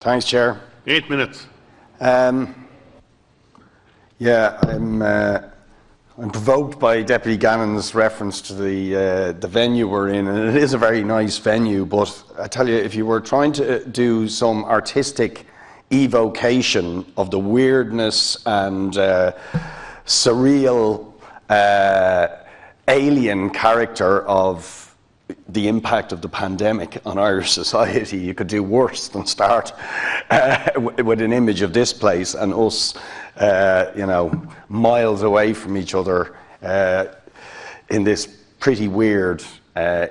Thanks, Chair. 8 minutes. Yeah, I'm provoked by Deputy Gannon's reference to the venue we're in, and it is a very nice venue, but I tell you, if you were trying to do some artistic evocation of the weirdness and surreal alien character of the impact of the pandemic on Irish society, you could do worse than start with an image of this place and us, miles away from each other in this pretty weird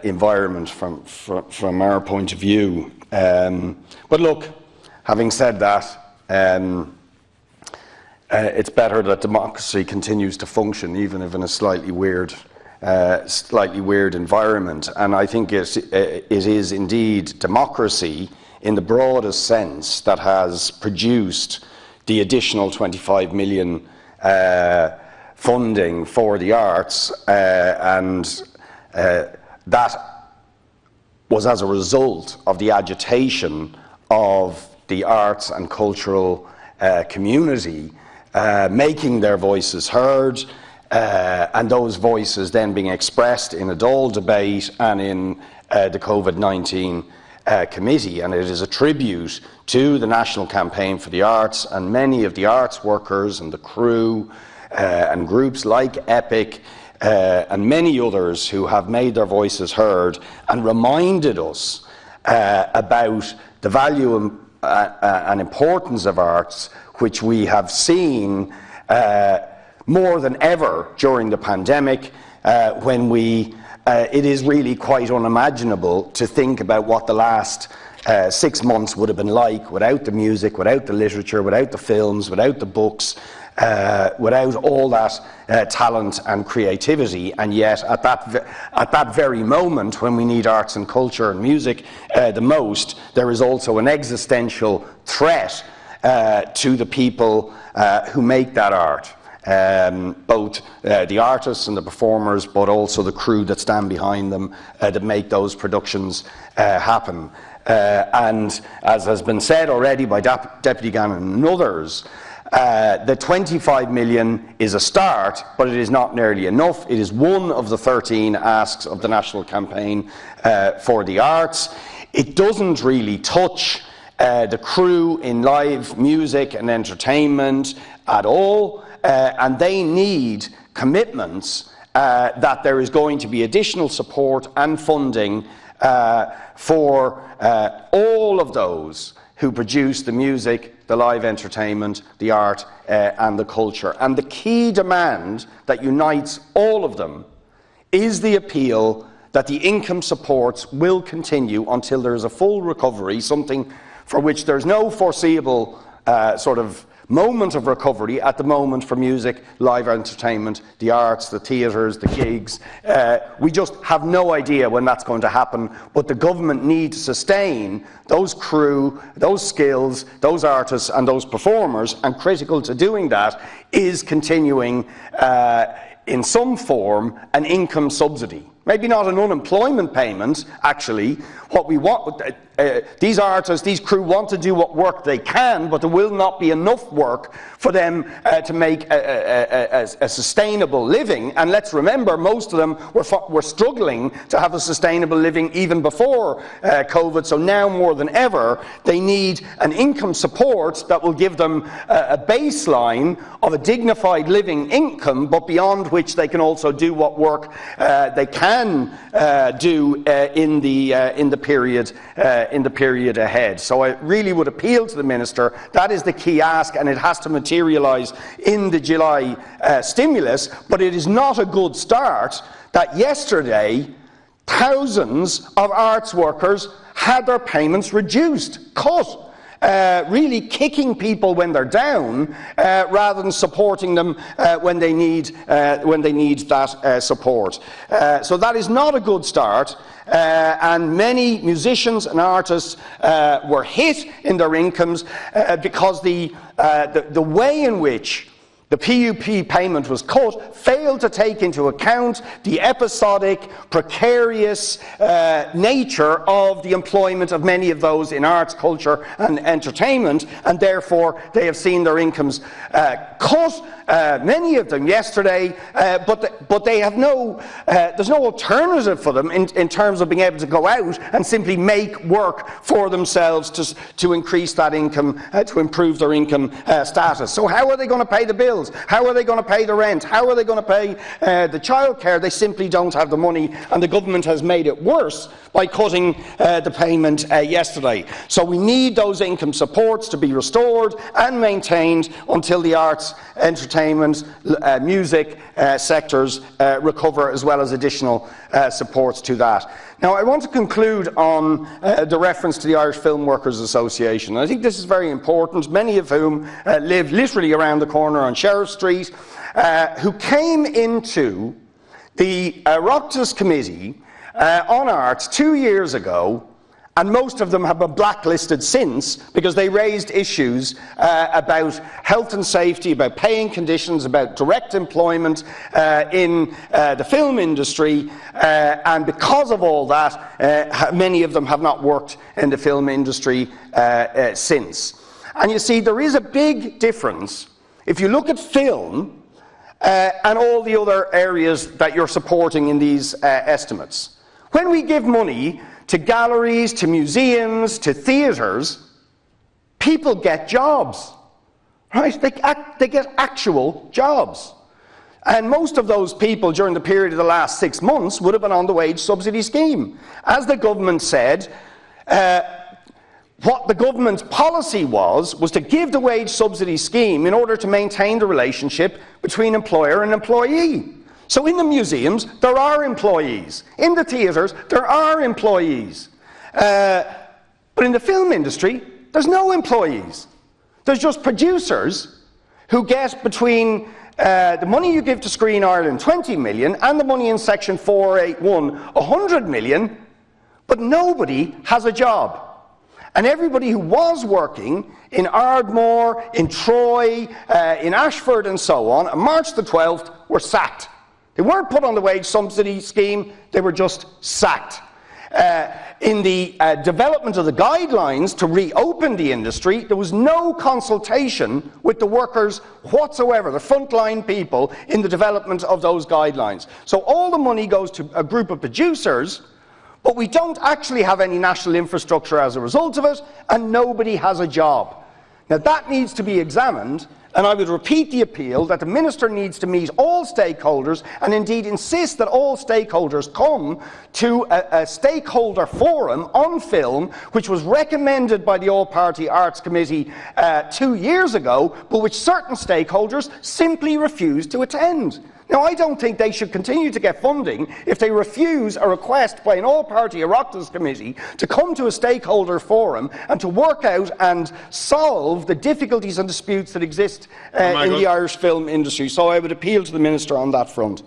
environment from our point of view. But look, having said that, it's better that democracy continues to function, even if in a slightly weird environment. And I think it is indeed democracy in the broadest sense that has produced the additional 25 million funding for the arts, and that was as a result of the agitation of the arts and cultural community making their voices heard, and those voices then being expressed in a Dáil debate and in the COVID-19 committee. And it is a tribute to the National Campaign for the Arts and many of the arts workers and the crew and groups like EPIC and many others who have made their voices heard and reminded us about the value and importance of arts, which we have seen more than ever during the pandemic, when it is really quite unimaginable to think about what the last 6 months would have been like without the music, without the literature, without the films, without the books, without all that talent and creativity. And yet at that very moment when we need arts and culture and music the most, there is also an existential threat to the people who make that art. Both the artists and the performers, but also the crew that stand behind them that make those productions happen. And as has been said already by Deputy Gannon and others, the 25 million is a start, but it is not nearly enough. It is one of the 13 asks of the National Campaign for the Arts. It doesn't really touch the crew in live music and entertainment at all. And they need commitments that there is going to be additional support and funding for all of those who produce the music, the live entertainment, the art and the culture. And the key demand that unites all of them is the appeal that the income supports will continue until there is a full recovery, something for which there's no foreseeable sort of moment of recovery at the moment for music, live entertainment, the arts, the theatres, the gigs. We just have no idea when that's going to happen, but the government need to sustain those crew, those skills, those artists and those performers, and critical to doing that is continuing in some form an income subsidy. Maybe not an unemployment payment, actually. What we want, these artists, these crew want to do what work they can, but there will not be enough work for them to make a sustainable living. And let's remember, most of them were struggling to have a sustainable living even before COVID. So now more than ever, they need an income support that will give them a baseline of a dignified living income, but beyond which they can also do what work they can do in the period ahead. So I really would appeal to the Minister. That is the key ask, and it has to materialise in the July stimulus. But it is not a good start that yesterday thousands of arts workers had their payments reduced, cut. Really kicking people when they're down, rather than supporting them when they need that support. So that is not a good start, and many musicians and artists were hit in their incomes because the way in which The PUP payment was cut, failed to take into account the episodic, precarious nature of the employment of many of those in arts, culture and entertainment, and therefore they have seen their incomes cut, many of them yesterday, but they have there's no alternative for them in terms of being able to go out and simply make work for themselves to increase that income, to improve their income status. So how are they going to pay the bills? How are they going to pay the rent? How are they going to pay the childcare? They simply don't have the money, and the government has made it worse by cutting the payment yesterday. So we need those income supports to be restored and maintained until the arts, entertainment, music sectors recover, as well as additional supports to that. Now, I want to conclude on the reference to the Irish Film Workers Association. I think this is very important, many of whom live literally around the corner on Sheriff Street, who came into the Oireachtas Committee on Arts 2 years ago, and most of them have been blacklisted since because they raised issues about health and safety, about paying conditions, about direct employment in the film industry, and because of all that, many of them have not worked in the film industry since. And you see, there is a big difference if you look at film and all the other areas that you're supporting in these estimates. When we give money to galleries, to museums, to theatres, people get jobs, right? They get actual jobs. And most of those people during the period of the last 6 months would have been on the wage subsidy scheme. As the government said, what the government's policy was to give the wage subsidy scheme in order to maintain the relationship between employer and employee. So in the museums, there are employees. In the theatres, there are employees. But in the film industry, there's no employees. There's just producers who get between the money you give to Screen Ireland, 20 million, and the money in Section 481, 100 million, but nobody has a job. And everybody who was working in Ardmore, in Troy, in Ashford and so on March the 12th were sacked. They weren't put on the wage subsidy scheme, they were just sacked. In the development of the guidelines to reopen the industry, there was no consultation with the workers whatsoever, the frontline people, in the development of those guidelines. So all the money goes to a group of producers, but we don't actually have any national infrastructure as a result of it, and nobody has a job. Now that needs to be examined, and I would repeat the appeal that the Minister needs to meet all stakeholders and indeed insist that all stakeholders come to a stakeholder forum on film, which was recommended by the All-Party Arts Committee 2 years ago, but which certain stakeholders simply refused to attend. Now, I don't think they should continue to get funding if they refuse a request by an all-party Oireachtas committee to come to a stakeholder forum and to work out and solve the difficulties and disputes that exist in the Irish film industry. So I would appeal to the Minister on that front.